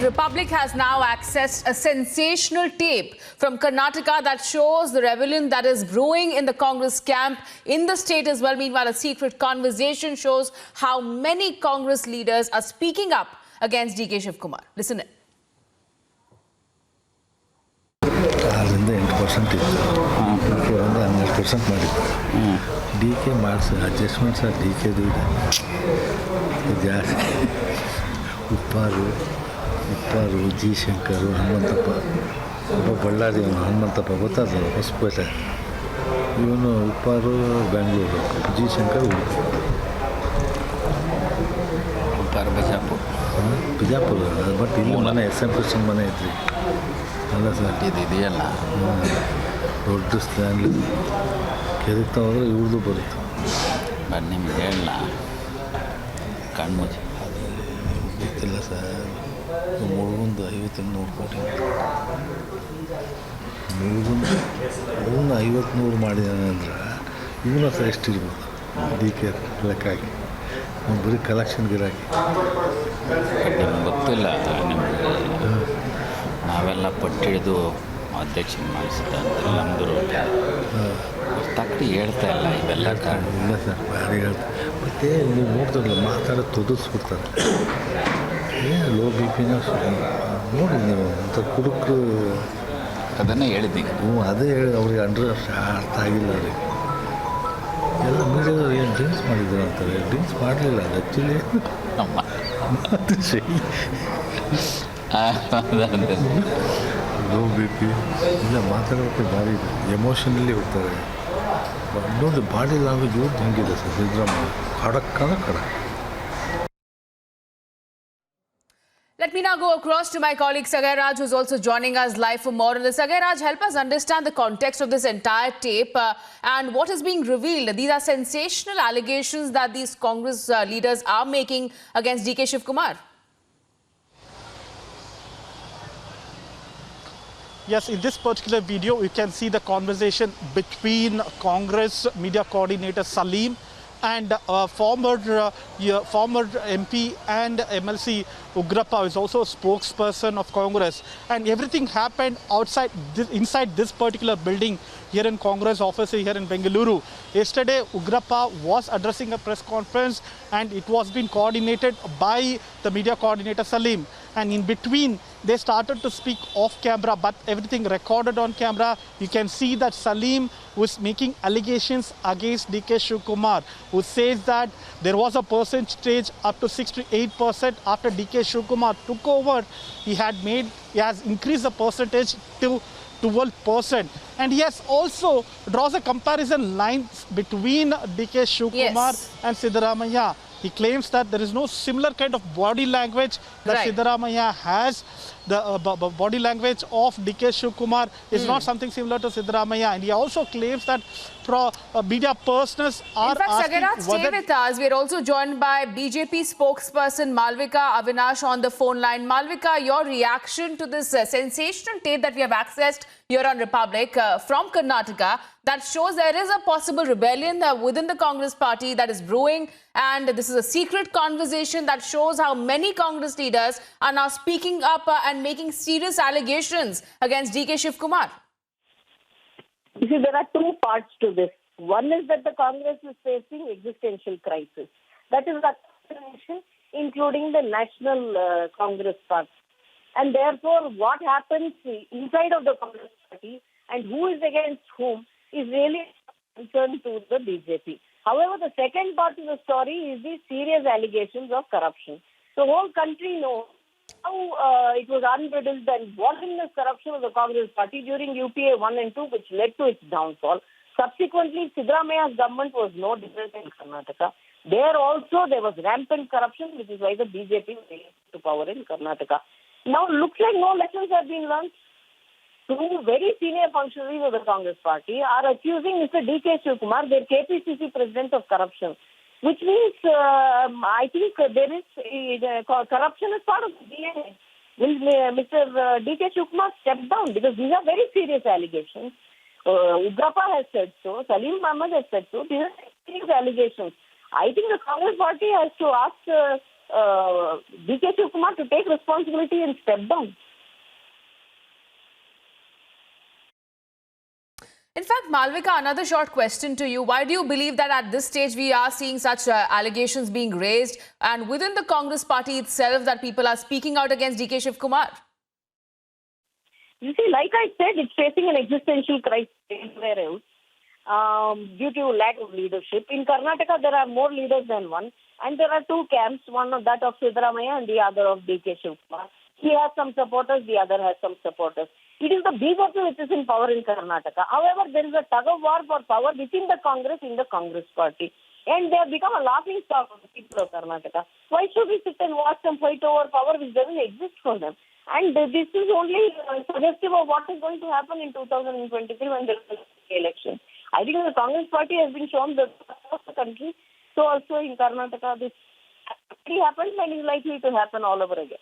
Republic has now accessed a sensational tape from Karnataka that shows the rebellion that is brewing in the Congress camp in the state as well. Meanwhile, a secret conversation shows how many Congress leaders are speaking up against DK Shivakumar. Listen in. 8% ಇತ್ತು ಒಂದು 12% ಮಾಡಿತ್ತು D K ಮಾಡಿಸಿ adjustments D ಕೆದು ಇದೆ ಜಾಸ್ತಿ ಉಪ್ಪಾರು G Shankar Hanumanthappa ಒಬ್ಬ ಬಳ್ಳಾರಿ ಹನುಮಂತಪ್ಪ ಗೊತ್ತಾದ ಹೊಸಪೇಟೆ ಇವನು ಉಪ್ಪಾರು Bengaluru G Shankar ಉಪ್ಪಾರು Bijapur but ಇಲ್ಲಿ ಮನೆ ಎಸ್ ಎಂ ಕೃಷ್ಣನ್ ಮನೆ ಐತ್ರಿ ಅಲ್ಲ ಸರ್ ಇದೆಯಲ್ಲ ದೊಡ್ಡ ಸ್ಟ್ಯಾಂಡ್ ಕೆದಕ್ತಾ ಹೋದ್ರೆ ಇವ್ರದ್ದು ಬರುತ್ತೆ ಬಟ್ ನಿಮ್ಗೆ ಹೇಳಲ್ಲ ಕಣ್ಮುಚ್ಚಿ ಗೊತ್ತಿಲ್ಲ ಸರ್ ಮುಳುಗುಂದು 50-100 ಕೋಟಿ ಮುಳುಗುಂದು 50-100 ಮಾಡಿದಾನೆ ಅಂದ್ರೆ ಇವನ ಹತ್ರ ಎಷ್ಟಿರ್ಬೋದು ಡಿ ಕೆ ಲೆಕ್ಕ ಹಾಕಿ ಬರೀ ಕಲೆಕ್ಷನ್ ಗಿರಾಕಿ ನಿಮ್ಗೆ ಗೊತ್ತಿಲ್ಲ ನಿಮಗೆ ನಾವೆಲ್ಲ ಪಟ್ಟಿಡಿದು ಅಧ್ಯಕ್ಷನ ಮಾಡಿಸಿದ ಅಂತ ನಮ್ಮದು ತಕ್ಕಡಿ ಹೇಳ್ತಾ ಇಲ್ಲ ಇವೆಲ್ಲ ಕಾರಣ ಇಲ್ಲ ಸರ್ ಭಾರಿ ಹೇಳ್ತಾರೆ ಮತ್ತು ನೀವು ನೋಡ್ತಾರಲ್ಲ ಮಾತಾಡೋದು ತೊದಸ್ಬಿಡ್ತಾರೆ ಏನು ಲೋ ಬಿ ಪಿನ ನೋಡಿ ನೀವು ಅಂತ ಕುಡುಕರು ಅದನ್ನೇ ಹೇಳಿದ್ದೀನಿ ಅದೇ ಹೇಳಿ ಅವ್ರಿಗೆ ಅರ್ಥ ಆಗಿಲ್ಲ ಅವ್ರಿಗೆ ಎಲ್ಲ ಮೀಡಿಯಾದವ್ರು ಏನು ಡ್ರಿಂಕ್ಸ್ ಮಾಡಿದ್ರು ಅಂತಾರೆ ಡ್ರಿಂಕ್ಸ್ ಮಾಡಲಿಲ್ಲ ಅದು ಆ್ಯಕ್ಚುಲಿ ಲೋ ಬಿ ಪಿ ಇಲ್ಲ ಮಾತಾಡೋಕ್ಕೆ ಭಾರಿ ಎಮೋಷನಲ್ಲಿ ಹೋಗ್ತಾರೆ ಇನ್ನೊಂದು ಬಾಡಿ ಲ್ಯಾಂಗ್ವೇಜ್ ಇವ್ರದ್ದು ಹೆಂಗಿದೆ ಸರ್ ಸಿದ್ದರಾಮಯ್ಯ ಖಡಕ್ Let me now go across to my colleague Sagai Raj, who's also joining us live for more on this. Sagai Raj, help us understand the context of this entire tape and what is being revealed. These are sensational allegations that these Congress leaders are making against DK Shivakumar. Yes, in this particular video, you can see the conversation between Congress media coordinator Salim and former MP and MLC Ugrappa, who is also a spokesperson of Congress. And everything happened inside this particular building here in Congress office here in Bengaluru. Yesterday, Ugrappa was addressing a press conference and it was being coordinated by the media coordinator Salim. And in between, they started to speak off camera, but everything recorded on camera. You can see that Salim was making allegations against DK Shivakumar, who says that there was a percentage up to 6 to 8% after DK Shivakumar took over. He has increased the percentage to 12%. And he has also draws a comparison line between DK Shivakumar and Siddaramaiah. He claims that there is no similar kind of body language that Siddaramaiah has. The body language of DK Shivakumar is not something similar to Siddaramaiah. And he also claims that media persons are in fact, asking Sagai, stay with us. We are also joined by BJP spokesperson Malvika Avinash on the phone line. Malvika, your reaction to this sensational tape that we have accessed here on Republic from Karnataka that shows there is a possible rebellion within the Congress party that is brewing, and this is a secret conversation that shows how many Congress leaders are now speaking up and making serious allegations against DK Shivakumar. You see, there are two parts to this. One is that the Congress is facing existential crisis. That is the nation, including the National Congress Party. And therefore, what happens inside of the Congress Party and who is against whom is really a concern to the BJP. However, the second part of the story is the serious allegations of corruption. The whole country knows how it was unbridled and voluminous corruption of the Congress Party during UPA 1 and 2, which led to its downfall. Subsequently, Siddaramaiah's government was no different in Karnataka. There also, there was rampant corruption, which is why the BJP came to power in Karnataka. Now, looks like no lessons have been learned. Two very senior functionaries of the Congress Party are accusing Mr. DK Shivakumar, their KPCC president, of corruption, which means I think there is corruption as part of the DNA. Will Mr. DK Shivakumar step down? Because these are very serious allegations. Ugrappa has said so. Salim Ahmed has said so. These are serious allegations. I think the Congress Party has to ask DK Shivakumar to take responsibility and step down. In fact, Malvika, another short question to you. Why do you believe that at this stage we are seeing such allegations being raised, and within the Congress party itself that people are speaking out against DK Shivakumar? You see, like I said, it's facing an existential crisis everywhere else due to lack of leadership. In Karnataka, there are more leaders than one, and there are two camps, one of that of Siddaramaiah and the other of DK Shivakumar. He has some supporters, the other has some supporters. It is the BJP which is in power in Karnataka. However, there is a tug of war for power within the Congress in the Congress party. And they have become a laughing stock of the people of Karnataka. Why should we sit and watch them fight over power which doesn't exist for them? And this is only suggestive of what is going to happen in 2023 when there is an election. I think the Congress party has been shown the of the country. So also in Karnataka, this already happened and is likely to happen all over again.